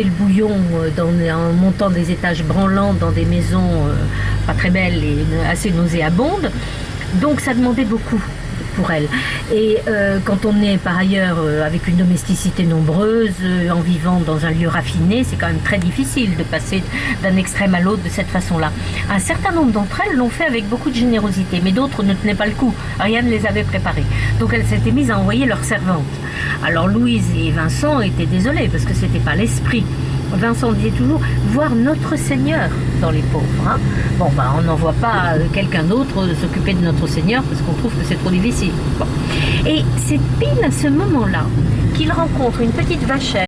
le bouillon en montant des étages branlants dans des maisons pas très belles et assez nauséabondes. Donc ça demandait beaucoup pour elle. Et quand on est par ailleurs avec une domesticité nombreuse, en vivant dans un lieu raffiné, c'est quand même très difficile de passer d'un extrême à l'autre de cette façon-là. Un certain nombre d'entre elles l'ont fait avec beaucoup de générosité, mais d'autres ne tenaient pas le coup. Rien ne les avait préparées. Donc elles s'étaient mises à envoyer leurs servantes. Alors Louise et Vincent étaient désolés parce que c'était pas l'esprit. Vincent disait toujours voir notre Seigneur dans les pauvres. Hein. Bon, on n'envoie pas quelqu'un d'autre s'occuper de notre Seigneur parce qu'on trouve que c'est trop difficile. Bon. Et c'est pile à ce moment-là qu'il rencontre une petite vachette.